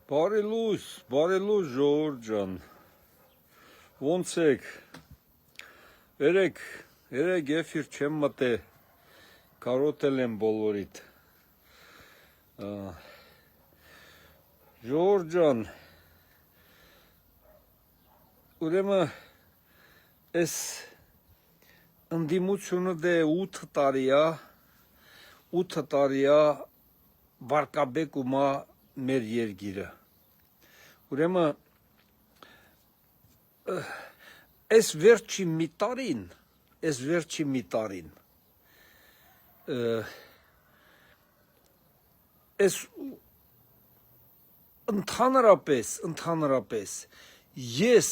Բարի լույս ժողովուրդ ջան, ոնց եք, երեք եֆիր չեմ մտե, կարոտել եմ բոլորիդ, ժողովուրդ ջան, ուրեմն այս ընդդիմությունը դե 8 տարի է վարկաբեկում է մեր երկիրը, ուրեմն այս վերջի մի տարին, այս ընդհանրապես ես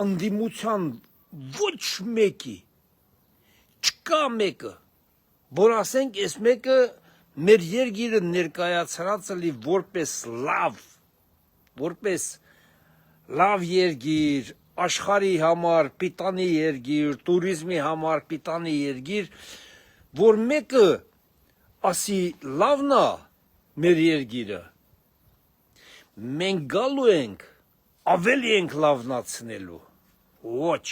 ընդդիմության ոչ մեկի, չկա մեկը, որ ասենք այս մեկը մեր երկիրը ներկայացրած էլի որպես լավ երկիր, աշխարհի համար պիտանի երկիր, տուրիզմի համար պիտանի երկիր, որ մեկը ասի լավն է մեր երկիրը, մենք գալու ենք, ավելի ենք լավնացնելու, ոչ,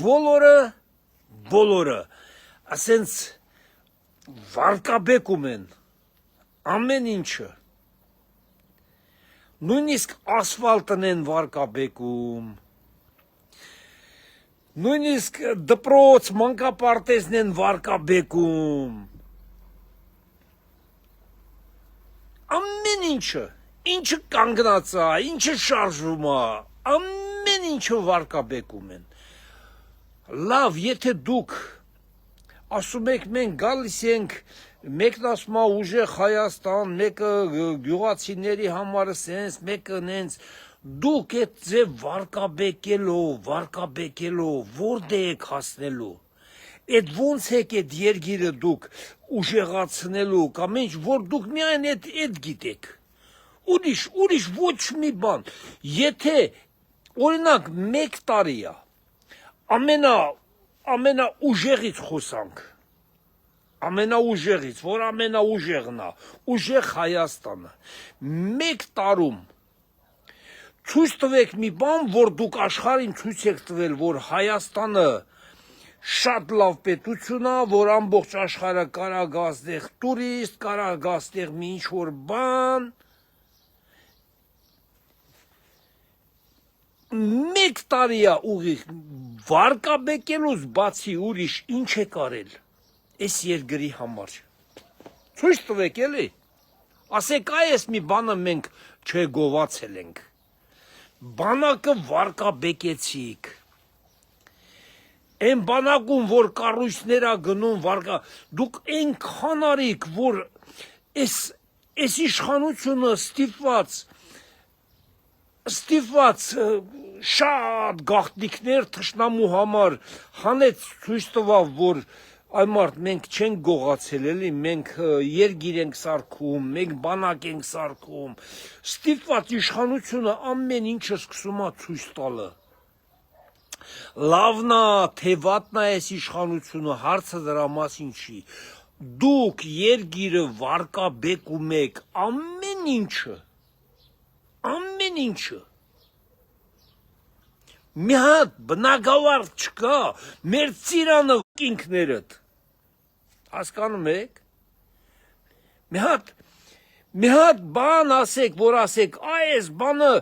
բոլորը, ասենց վարկաբեկում են ամեն ինչը, նույնիսկ ասֆալտն են վարկաբեկում, նույնիսկ դպրոց, մանկապարտեզն են վարկաբեկում, ամեն ինչը կանգնած է, ինչը շարժվում է, ամեն ինչը վարկաբեկում են, լավ, եթե դուք ասում եք մենք գալիս ենք, մեկն ասում է ուժեղ Հայաստան, մեկը գյուղացիների համար սենց, մեկը նենց, դուք այդ ձև վարկաբեկելով, որտե եք հասնելու, այդ ոնց եք այդ երկիրը դուք ուժեղացնելու, կամ ինչ, որ դուք միայն այդ գիտեք, ուրիշ ոչ մի բան, եթե օրինակ մեկ տարի է, ամենաուժեղից խոսանք, որ ամենաուժեղն է, ուժեղ Հայաստանը, մեկ տարում ցույց տվեք մի բան, որ դուք աշխարհին ցույց եք տվել, որ Հայաստանը շատ լավ պետություն է, որ ամբողջ աշխարհը կարա գա այստեղ տուրիստ, կարա գա այստեղ մի ինչ-որ բան, մեկ տարի է ուղիղ վարկաբեկելուց բացի ուրիշ ինչ է կարել այս երկրի համար, ցույց տվեք էլի, ասեք այս մի բանը մենք չգովացել ենք, բանակը վարկաբեկեցիք, այն բանակում, որ կառույցներ է գնում, դուք այնքան արիք, որ այս իշխանությունը ստիպված շատ գաղտնիքներ թշնամու համար հանեց ցույց տվավ, որ այ մարդ մենք չենք գողացել էլի, մենք երգիր ենք սարքում, մենք բանակ ենք սարքում, ստիպված իշխանությունը ամեն ինչը սկսում է ցույց տալը, լավն է, թե վատն է այս իշխանությունը, հարցը դրա մասին չի, դուք երգիրը վարկաբեկում եք ամեն ինչը, մի հատ բնակավար չկա, մեր ծիրանը ինքներդ, հասկանում եք, մի հատ բան ասեք, որ ասեք, այս բանը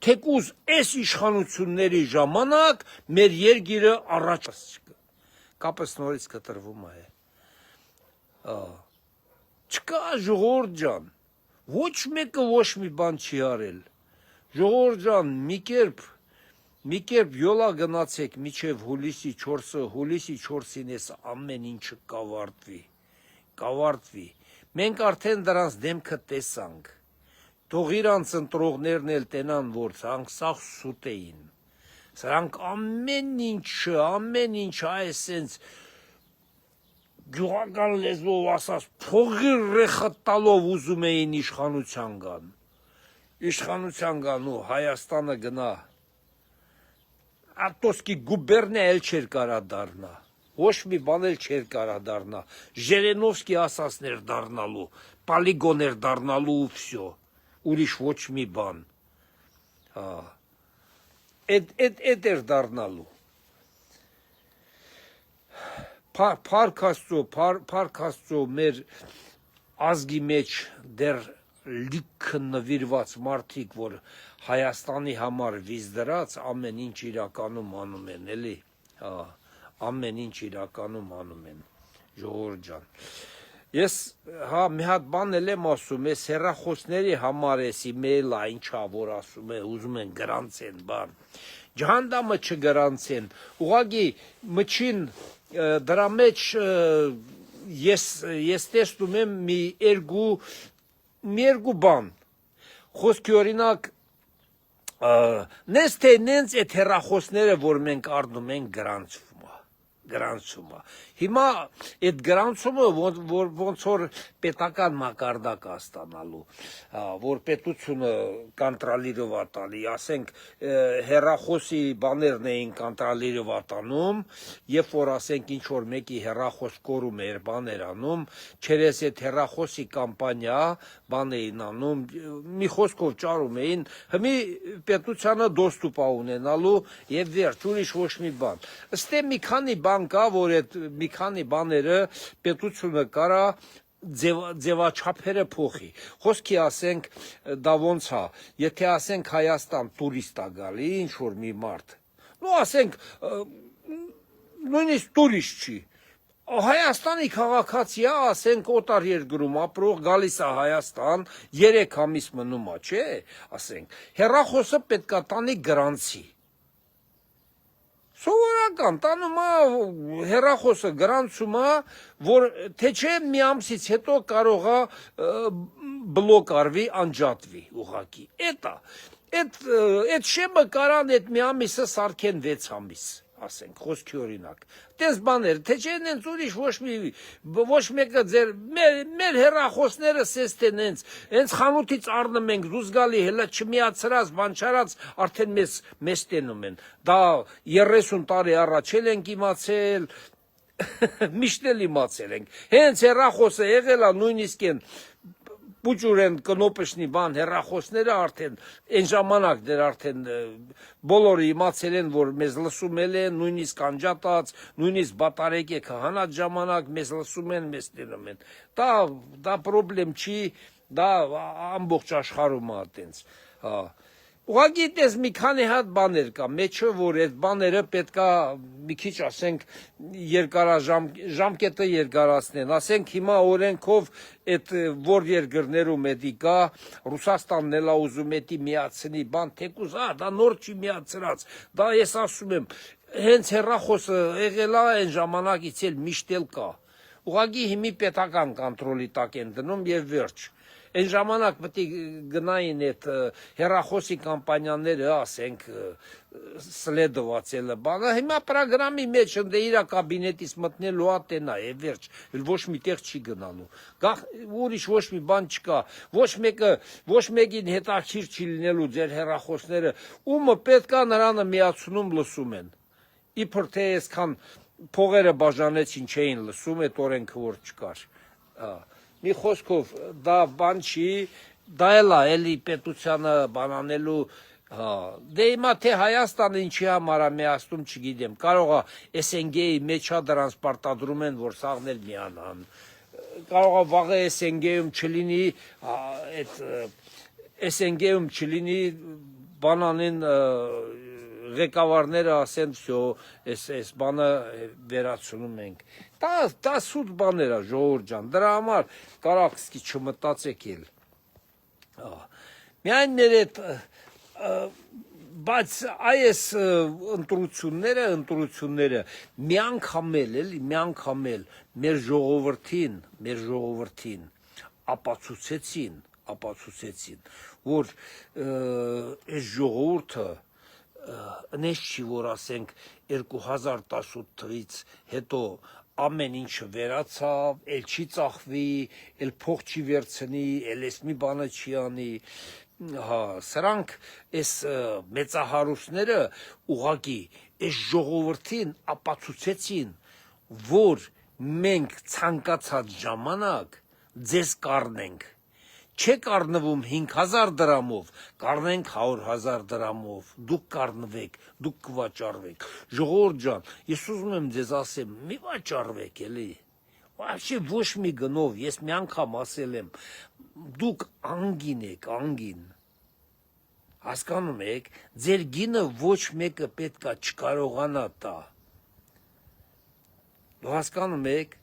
թեկուզ այս իշխանությունների ժամանակ մեր երկիրը առաջ կապս նորից կտրվում է, չկա ժողովուրդ ջան, ոչ մեկը ոչ մի բան չի արել, ժողովուրդ ջան, մի կերպ յոլա գնացեք միջև հուլիսի 4-ին ես ամեն ինչը կավարտվի, մենք արդեն դրանց դեմքը տեսանք, թող իրանց ընտրողներն էլ տենան, որ սրանք սուտ էին, սրանք ամեն ինչը այսենց գյուղական լեզվով ասած փողի ռեխը տալով ուզում էին իշխանության գան ու Հայաստանը գնա, Ատոսկի գուբերնիա էլ չէր կարա դառնա, ոչ մի բան էլ չէր կարա դառնա, Ժիրենովսկի ասածներ դառնալու, պոլիգոներ դառնալու ու վсё, ուրիշ ոչ մի բան։ Էդ էր դառնալու։ Փառք Աստծո մեր ազգի մեջ դեռ լիքը նվիրված մարդիկ, որ Հայաստանի համար վիզ դրած, ամեն ինչ իրականում անում են, էլի, ամեն ինչ իրականում անում են, ժողովուրդ ջան։ Ես մի հատ բան էլ եմ ասում, ես հեռախոսների համար ես իմեյլը ինչա, որ ասում է, ուզում են գրանցեն բան, ջհանդամը չգրանցեն, ուղղակի մչին դրա մեջ ես տեսնում եմ մի երկու բան, խոսքի օրինակ, նենց թե նենց այդ հեռախոսները, որ մենք առնում ենք գրանցումը, հիմա այդ գրանցումը ոնց որ պետական մակարդակ է ստանալու, որ պետությունը կոնտրոլիրով է տալի, ասենք հեռախոսի բաներն էին կոնտրոլիրով տանում, երբ որ ասենք ինչ որ մեկի հեռախոս կորում էր բաներ անում, չերես այդ հեռախոսի կամպանիա բան էին անում, մի խոսքով ճարում էին, հիմի պետությանը դոստուպ ունենալու եւ վերջ, ուրիշ ոչ մի բան։ Ըստե մի քանի բան կա, որ այդ մի քանի բաները պետությունը կարա ձևաչափերը փոխի։ Խոսքի ասենք դա ոնց է, եթե ասենք Հայաստան տուրիստ է գալի, ինչ որ մի մարդ, նո ասենք նույնիսկ տուրիստ չի, Հայաստանի քաղաքացի է, ասենք օտար երկրում ապրող գալիս է Հայաստան, 3 ամիս մնում է, չէ, ասենք, հեռախոսը պետքա տանի գրանցի։ Սովորական, տանում է հեռախոսը գրանցում է, որ թե չէ մի ամսից հետո կարող է բլոկ արվի, անջատվի ուղղակի։ Այդ շեմը կարան այդ մի ամիսը սարքեն 6 ամիս, ասենք, խոսքի օրինակ։ Տես բաներ, թե չէ նենց ուրիշ ոչ մեկը ձեր, մեր հեռախոսները սես թե նենց խանութից առնում ենք, դուս գալի հելա չմիացրած, բանչարած, արդեն մեզ տենում են, դա 30 տարի առաջ էլ ենք իմացել, միշտ էլ իմացել ենք, հենց հեռախոսը եղել է նույնիսկ են, Պուջուր են կնոպշնի բան հեռախոսները արդեն, այն ժամանակ դեր արդեն բոլորը իմացել են, որ մեզ լսում են, նույնիսկ անջատած, նույնիսկ բատարեկե քահանած ժամանակ մեզ լսում են, մեզ տենում են։ Դա պրոբլեմ չի, դա ամբողջ աշխարհում է այտենց։ Ուղղակի դες մի քանի հատ բաներ կա, մեջը որ այդ բաները պետքա մի քիչ ասենք ժամկետը երկարացնեն, ասենք հիմա օրենքով այդ որ երկրներում էդի կա, Ռուսաստանն էլ ուզում է միացնի բան, թեկուզ դա նոր չի միացրած, դա ես ասում եմ, հենց հեռախոսը եղել է այն ժամանակից էլ միշտ էլ կա, ուղղակի հիմի պետական կոնտրոլի տակ են դնում եւ վերջ։ Այն ժամանակ պետք է գնային այդ հեռախոսի կամպանիաները, ասենք, սլեդովացելը բանը, հիմա պրոգրամի մեջ ընդ իր կաբինետից մտնելու է տենա, է վերջ, ոչ մի տեղ չի գնալու։ Ուրիշ ոչ մի բան չկա, ոչ մեկին հետաքրքիր չի լինելու ձեր հեռախոսները, ումը պետքա նրանը միացնում լսում են։ Իբր թե այսքան փողերը բաժանեցին չէին լսում, այդ օրենքը որ չկար։ Մի խոսքով դա բան չի, դա էլ է էլի պետությանը բանանելու, դե հիմա թե Հայաստանը ինչի համար է միացնում չգիտեմ, կարող է SNG-ի մեջ դրանց պարտադրում են, որ սաղն էլ միանան, կարող է վաղը SNG-ում չլինի, այդ SNG-ում չլինի բանանին ղեկավարները ասեն, վсё, այս բանը վերացնում ենք։ Դա սուտ բաներ է, ժողովուրդ ջան, դրա համար կարակ սկի չմտածեք էլ։ Միայն մեր այդ, բայց այս ընտրությունները միանգամ էլ մեր ժողովրդին ապացուցեցին, որ այս ժողովուրդը նես չի, որ ասենք 2018 թվից հետո ամեն ինչը վերացավ, էլ չի ծախվի, էլ փող չի վերցնի, էլ ես մի բանը չի անի, սրանք այս մեծահարուստները ուղղակի այս ժողովրդին ապացուցեցին, որ մենք ցանկացած ժամանակ ձեզ կառնենք, չեք առնվում 5000 դրամով, կառնենք 100,000 դրամով, դուք կառնվեք, դուք կվաճառվեք, ժողովուրդ ջան, ես ուզում եմ ձեզ ասեմ, մի վաճառվեք էլի, вообще ոչ մի գնով, ես մի անգամ ասել եմ, դուք անգին եք, անգին, հասկանում եք, ձեր գինը ոչ մեկը պետքա չկարողանա տա, դու հասկանում եք,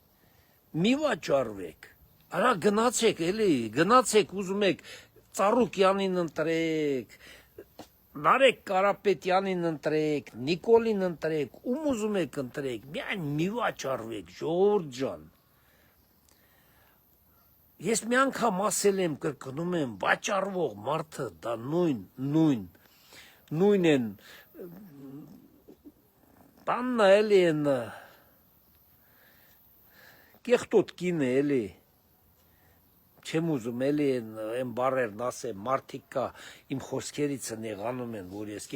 մի վաճառվեք, արա գնացեք էլի, գնացեք ուզում եք Ծառուկյանին ընտրեք, Նարեկ Կարապետյանին ընտրեք, Նիկոլին ընտրեք, ում ուզում եք ընտրեք, միայն մի վաճառվեք, ժողովուրդ ջան։ Ես մի անգամ ասել եմ, կրկնում եմ, վաճառվող մարդը դա նույն են, բաննա էլի են, կեղտոտ կին է էլի, չեմ ուզում էլի են բարերն ասեմ, մարդիկ կա իմ խոսքերից նեղանում են, որ ես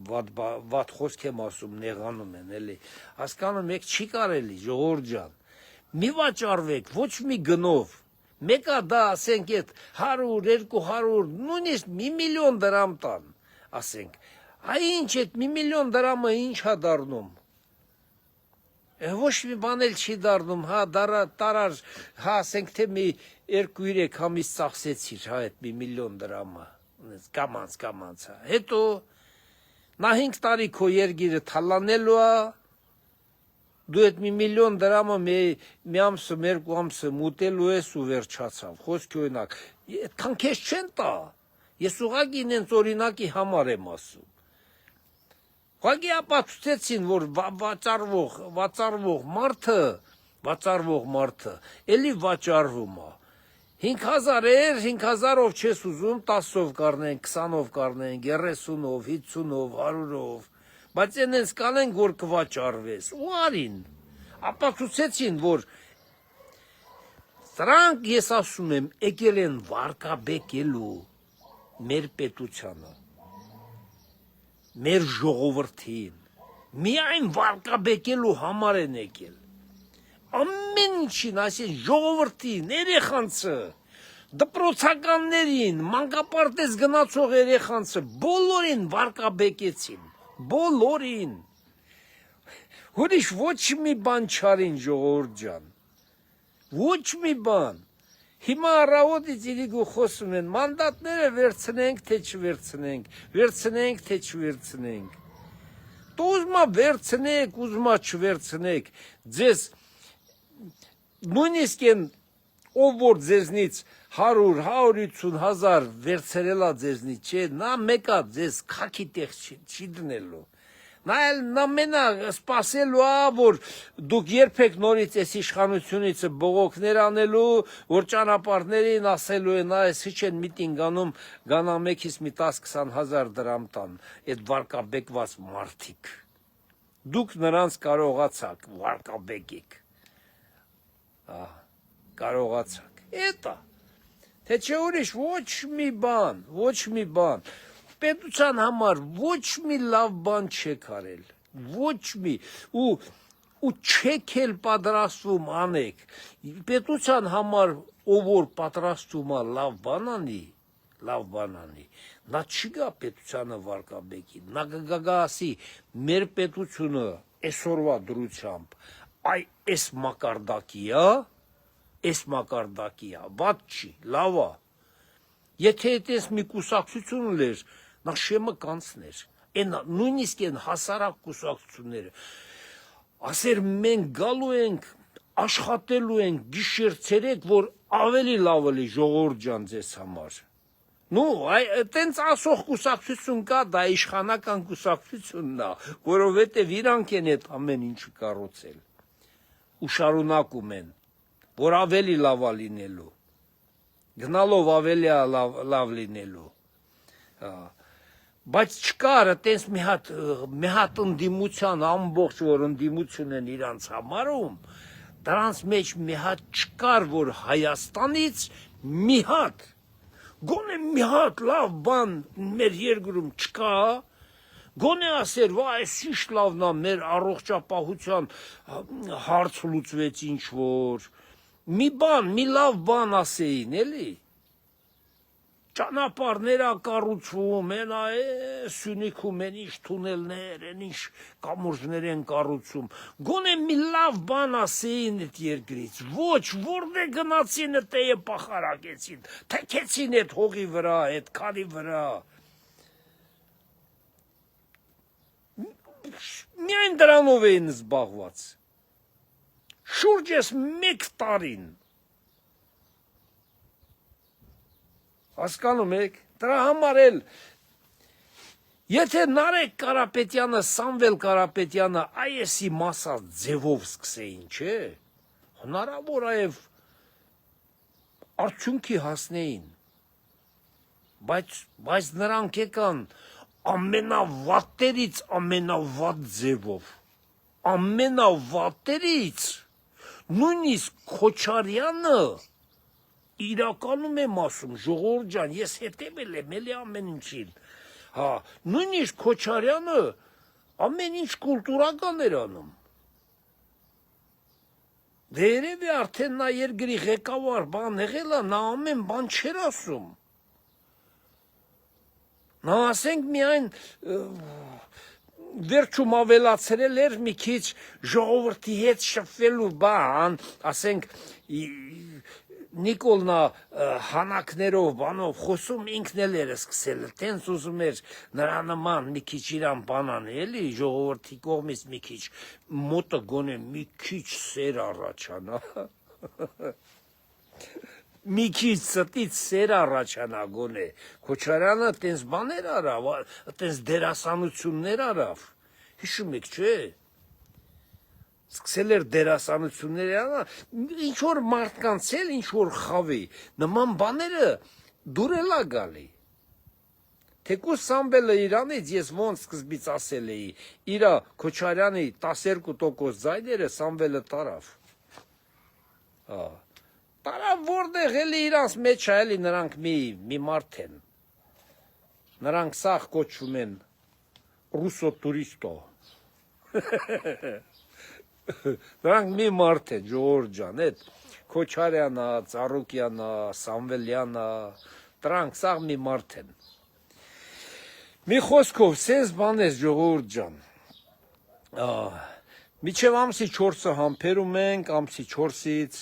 վատ խոսք եմ ասում, նեղանում են էլի, հասկանում եք չի կարելի, ժողովուրդ ջան, մի վաճառվեք, ոչ մի գնով, մեկա դա ասենք այդ 100, 200, նույնիսկ 1 միլիոն դրամ տան, ասենք, ինչ այդ 1 միլիոն դրամը ինչ հա դառնում, ոչ մի բան էլ չի դառնում, հա տարար, հա ասենք թե մի 2-3 ամիս ծախսեցիր, հա այդ 1 միլիոն դրամը, կամանց, հա, հետո նա 5 տարի քո երգիրը թալանելու է, դու այդ 1 միլիոն դրամը մի ամսը, 2 ամսը մուտելու ես ու վերջացավ, խոսքի օրինակ, այդքան քեզ չեն տա, ես ուղղակի ինձ օրինակի համար եմ ասում, ուղղակի ապացուցեցին, որ վաճառվող մարդը, էլի վաճառվում է, 5,000 էր, 5,000-ով չես ուզում, 10-ով կառնենք, 20-ով կառնենք, 30-ով, 50-ով, 100-ով, բայց այնց կանենք, որ կվաճառվես, ու արին, ապացուցեցին, որ սրանք, ես ասում եմ, եկել են վարկաբեկելու մեր պետությանը, մեր ժողովրդին, միայն վարկաբեկելու համար են եկել, ամեն ինչին, այսին ժողովրդին, երեխանցը, դպրոցականներին, մանկապարտեզ գնացող երեխանցը, բոլորին վարկաբեկեցին, բոլորին, ուրիշ ոչ մի բան չարին ժողովուրդ ջան, ոչ մի բան, հիմա առավոտից իրիկու խոսում են, մանդատները վերցնենք, թե չվերցնենք, վերցնենք, թե չվերցնենք, դու ուզմա վերցնեք, ուզմա չվերցնեք, ձեզ, նույնիսկ են, ով որ ձեզնից 100-150,000 վերցրելա ձեզնից չէ, նա մեկա ձեզ քաքի տեղ չի դնելու, նա մենակ սպասելու է, որ դուք երբեք նորից այս իշխանությունից բողոքներ անելու, որ ճանապարհներին ասելու են, այսի չեն միտինգ անում, գանա մեկից մի 10-20,000 դրամ տան, այդ վարկաբեկված մարդիկ, դուք նրանց կարողացաք, վարկաբեկեք, կարողացաք, էտա, թե չէ ուրիշ ոչ մի բան, պետության համար ոչ մի լավ բան չեք արել, ոչ մի, ու չեք էլ պատրաստվում անեք, պետության համար ով որ պատրաստում է լավ բան անի, նա չի գա պետությանը վարկաբեկի, նա գա ասի, մեր պետությունը այսօրվա դրությամբ, այս մակարդակի է, վատ չի, լավ է, եթե այդպես մի կուսակցություն ուներ, նա շեմը կանցներ, նույնիսկ են հասարակ կուսակցությունները, ասեր մենք գալու ենք, աշխատելու ենք գիշեր ցերեկ, որ ավելի լավ էլի ժողովուրդ ջան ձեզ համար, տենց ասող կուսակցություն կա, դա իշխանական կուսակցությունն է, որովհետև իրանք են այդ ամեն ինչը կառուցել, ու շարունակում են, որ ավելի լավ է լինելու, գնալով ավելի լավ լինելու, բայց չկար այտենց մի հատ ընդդիմության ամբողջ, որ ընդդիմություն են իրանց համարում, դրանց մեջ մի հատ չկար, որ Հայաստանից մի հատ, գոնե մի հատ լավ բան մեր երկրում չկա, գոնե ասեր, այս ինչ լավն է, մեր առողջապահության հարց լուծվեց ինչ որ, մի լավ բան ասեին, էլի, ճանապարհներ կառուցում, Սյունիքում ինչ թունելներ, ինչ կամուրջներ են կառուցում։ Գոնե մի լավ բան ասեին այդ երկրից։ Ոչ, որտե գնացին այդտեղը փախարակեցին, թեքեցին այդ հողի վրա, այդ քարի վրա։ Միայն դրանով էին զբաղված։ Շուրջս 1 տարին։ Հասկանում եք, դրա համար էլ եթե Նարեկ Կարապետյանը, Սամվել Կարապետյանը այսի մասած ձևով սկսեին, չէ, հնարավոր այև արդյունքի հասնեին, բայց նրանք եկան ամենավատերից ամենավատ ձևով, ամենավատերից, նույնիսկ Քոչարյանը, իրականում եմ ասում, ժողովուրդ ջան, ես հետևել եմ էլի ամեն ինչին, նույնիսկ Քոչարյանը ամեն ինչ կուլտուրական էր անում, դե երևի արդեն նա երկրի ղեկավար բան եղել է, նա ամեն բան չէր ասում, նա ասենք միայն վերջում ավելացրել էր մի քիչ ժողովրդի հետ շփվելու բան, ասենք Նիկոլնա հանակներով բանով խոսում ինքն էլ էր սկսել, տենց ուզում էր նրա նման մի քիչ իրան բան անել, էլի ժողովրդի կողմից մի քիչ մոտը գոնե մի քիչ սեր առաջանա, մի քիչ ստից սեր առաջանա գոնե, Քոչարյանը տենց բաներ արավ, տենց դերասանություններ արավ, հիշում եք, չէ՞։ Սկսել էր դերասանություններ անել, ինչ-որ մարդկանց էլ, ինչ-որ խավի, նման բաները դուրել է գալի։ Թեկուզ Սամվելը իրանից ես ոնց սկզբից ասել էի, իրա Քոչարյանի 12% ձայները Սամվելը տարավ։ Տարավ որտեղ էլի իրանց մեջ է էլի նրանք մի մարդ են։ Նրանք սաղ կոչվում են ռուսո տուրիստո։ Նրանք մի մարդ են, ժողովուրդ ջան, այդ Քոչարյանը, Ծառուկյանը, Սամվելյանը, դրանք սաղ մի մարդ են։ Մի խոսքով, սենց բան ես, ժողովուրդ ջան։ Միջև ամսի 4-ը համբերում ենք, ամսի 4-ից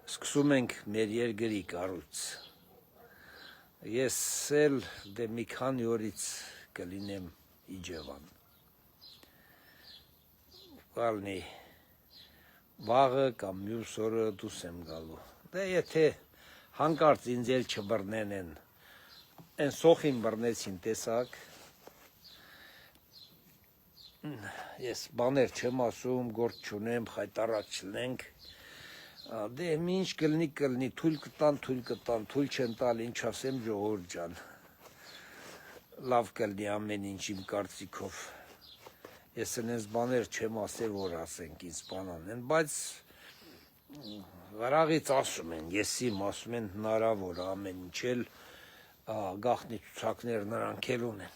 սկսում ենք մեր երկրի կառույց։ Ես էլ դե մի քանի օրից կլինեմ Իջևան։ Կալնի վաղը կամ մյուս օրը դուրս եմ գալու։ Դե եթե հանկարծ ինձ էլ չբռնեն են սոխին բռնեցին տեսակ, ես բաներ չեմ ասում, գործ չունեմ, խայտարակ չլենք, դե ինչ կլնի, թույլ կտան, թույլ չեն տալ, ինչ ասեմ ժողովուրդ ջան, լավ կլնի ամեն ինչ իմ կարծիքով, ես ընես բաներ չեմ ասել, որ ասենք ինձ բան անեն, բայց վրաղից ասում են, ես իմ ասում են հնարավոր ամեն ինչ էլ գաղտնի ցուցակներ նրանք էլ ունեն։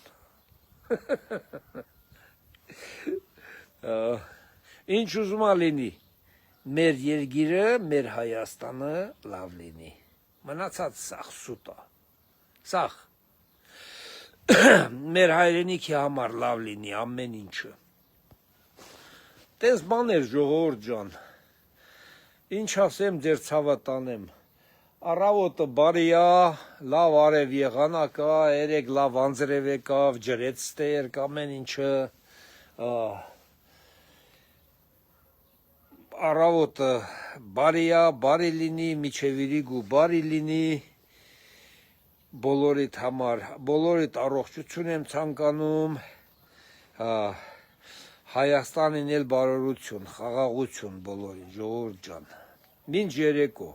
Ինչ ուզում ա լինի, մեր երկիրը, մեր Հայաստանը լավ լինի, մնացած սաղ սուտ ա, սաղ, մեր հայրենիքի համար լավ լինի ամեն ինչը։ Տենց բաներ ժողովուրդ ջան, ինչ ասեմ ձեր ցավը տանեմ, առավոտը բարի ա, լավ արև եղանակ ա, երեկ լավ անձրև եկավ, ջրեց ստեր ամեն ինչը, առավոտը բարի ա, բարի լինի, միջև իրիգու բարի լինի, բոլորիդ համար, բոլորիդ առողջություն եմ ցանկանում, Հայաստանին էլ բարօրություն, խաղաղություն բոլորին, ժողովուրդ ջան, մինչ երեկո։